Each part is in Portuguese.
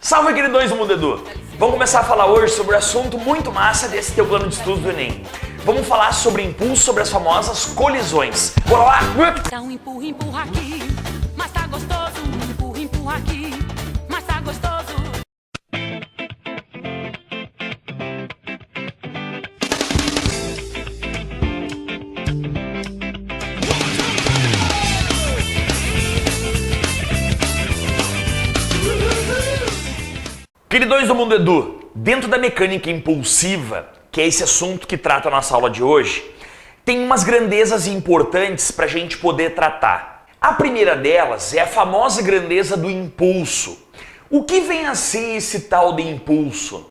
Salve, queridões do Mundo Edu! Vamos começar a falar hoje sobre um assunto muito massa desse teu plano de estudo do Enem. Vamos falar sobre impulso, sobre as famosas colisões. Bora lá! Dá um empurra, empurra aqui, mas tá gostoso. Empurra, empurra aqui, mas tá gostoso. Queridões do Mundo Edu, dentro da mecânica impulsiva, que é esse assunto que trata a nossa aula de hoje, tem umas grandezas importantes para a gente poder tratar. A primeira delas é a famosa grandeza do impulso. O que vem a ser esse tal de impulso?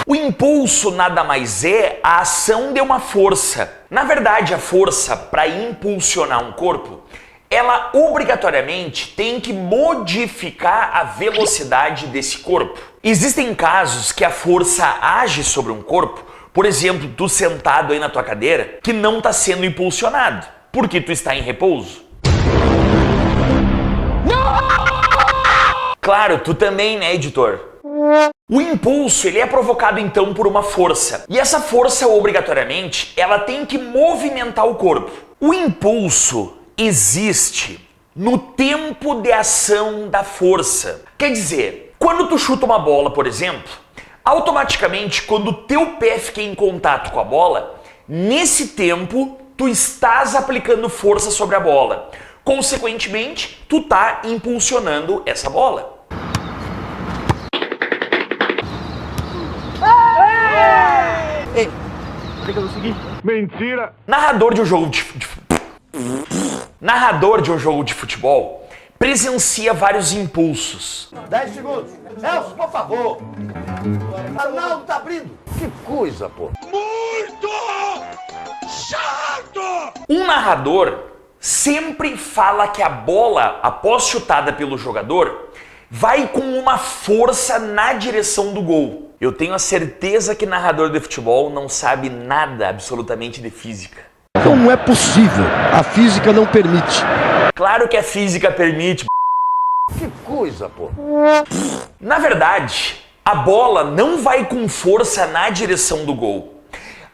O impulso nada mais é a ação de uma força. Na verdade, a força para impulsionar um corpo, ela obrigatoriamente tem que modificar a velocidade desse corpo. Existem casos que a força age sobre um corpo, por exemplo, tu sentado aí na tua cadeira, que não está sendo impulsionado, porque tu está em repouso. Não! Claro, tu também, né, editor? O impulso, ele é provocado então por uma força. E essa força, obrigatoriamente, ela tem que movimentar o corpo. O impulso existe no tempo de ação da força. Quer dizer, quando tu chuta uma bola, por exemplo, automaticamente, quando o teu pé fica em contato com a bola, nesse tempo, tu estás aplicando força sobre a bola. Consequentemente, tu tá impulsionando essa bola. Ei, tem que eu seguir? Mentira! Narrador de um jogo de futebol presencia vários impulsos. 10 segundos. Elcio, por favor. Arnaldo tá abrindo. Que coisa, pô. Muito chato! Um narrador sempre fala que a bola, após chutada pelo jogador, vai com uma força na direção do gol. Eu tenho a certeza que narrador de futebol não sabe nada absolutamente de física. Não é possível. A física não permite. Claro que a física permite. Que coisa, pô. Na verdade, a bola não vai com força na direção do gol.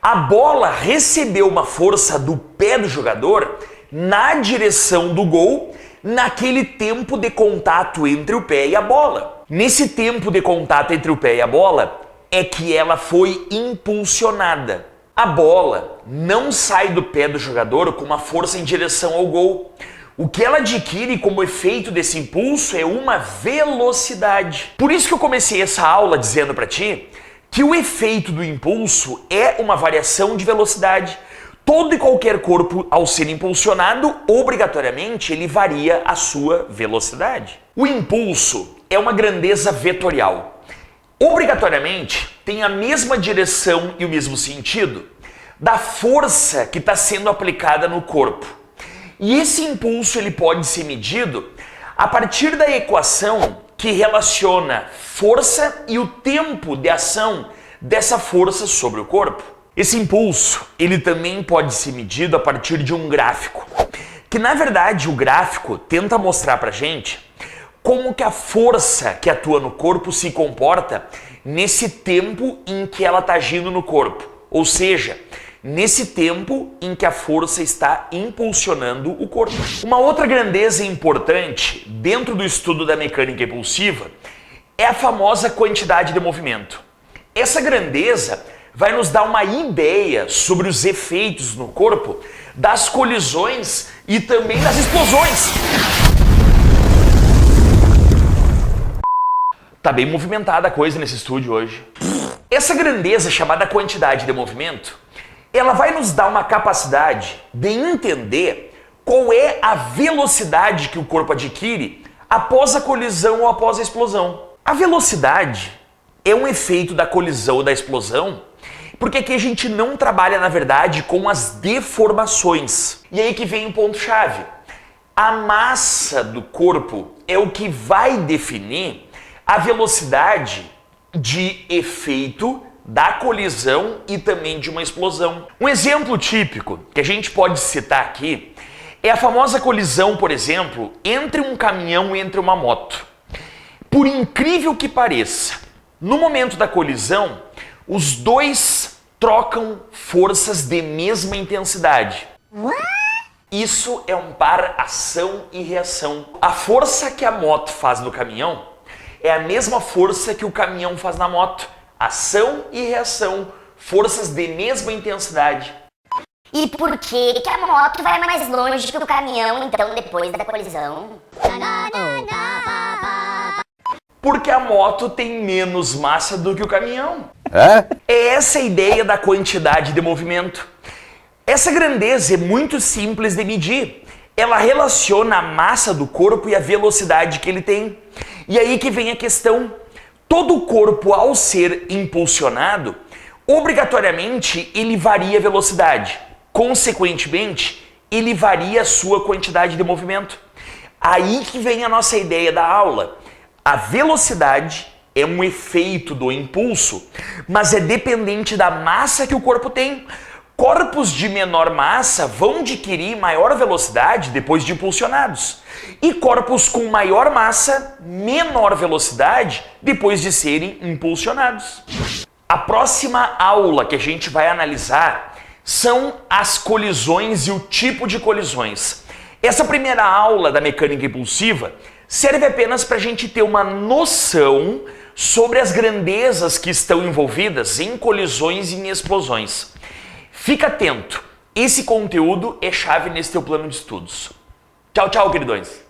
A bola recebeu uma força do pé do jogador na direção do gol, naquele tempo de contato entre o pé e a bola. Nesse tempo de contato entre o pé e a bola é que ela foi impulsionada. A bola não sai do pé do jogador com uma força em direção ao gol. O que ela adquire como efeito desse impulso é uma velocidade. Por isso que eu comecei essa aula dizendo para ti que o efeito do impulso é uma variação de velocidade. Todo e qualquer corpo, ao ser impulsionado, obrigatoriamente ele varia a sua velocidade. O impulso é uma grandeza vetorial. Obrigatoriamente tem a mesma direção e o mesmo sentido da força que está sendo aplicada no corpo. E esse impulso ele pode ser medido a partir da equação que relaciona força e o tempo de ação dessa força sobre o corpo. Esse impulso ele também pode ser medido a partir de um gráfico, que na verdade o gráfico tenta mostrar pra gente como que a força que atua no corpo se comporta nesse tempo em que ela está agindo no corpo. Ou seja, nesse tempo em que a força está impulsionando o corpo. Uma outra grandeza importante dentro do estudo da mecânica impulsiva é a famosa quantidade de movimento. Essa grandeza vai nos dar uma ideia sobre os efeitos no corpo das colisões e também das explosões. Tá bem movimentada a coisa nesse estúdio hoje. Essa grandeza chamada quantidade de movimento, ela vai nos dar uma capacidade de entender qual é a velocidade que o corpo adquire após a colisão ou após a explosão. A velocidade é um efeito da colisão ou da explosão, porque aqui a gente não trabalha, na verdade, com as deformações. E aí que vem o ponto-chave. A massa do corpo é o que vai definir a velocidade de efeito da colisão e também de uma explosão. Um exemplo típico que a gente pode citar aqui é a famosa colisão, por exemplo, entre um caminhão e entre uma moto. Por incrível que pareça, no momento da colisão, os dois trocam forças de mesma intensidade. Isso é um par ação e reação. A força que a moto faz no caminhão é a mesma força que o caminhão faz na moto. Ação e reação, forças de mesma intensidade. E por que a moto vai mais longe que o caminhão, então, depois da colisão? Porque a moto tem menos massa do que o caminhão. É essa a ideia da quantidade de movimento. Essa grandeza é muito simples de medir. Ela relaciona a massa do corpo e a velocidade que ele tem. E aí que vem a questão. Todo corpo, ao ser impulsionado, obrigatoriamente ele varia a velocidade. Consequentemente, ele varia a sua quantidade de movimento. Aí que vem a nossa ideia da aula. A velocidade é um efeito do impulso, mas é dependente da massa que o corpo tem. Corpos de menor massa vão adquirir maior velocidade depois de impulsionados. E corpos com maior massa, menor velocidade depois de serem impulsionados. A próxima aula que a gente vai analisar são as colisões e o tipo de colisões. Essa primeira aula da mecânica impulsiva serve apenas para a gente ter uma noção sobre as grandezas que estão envolvidas em colisões e em explosões. Fica atento, esse conteúdo é chave nesse teu plano de estudos. Tchau, tchau, queridões!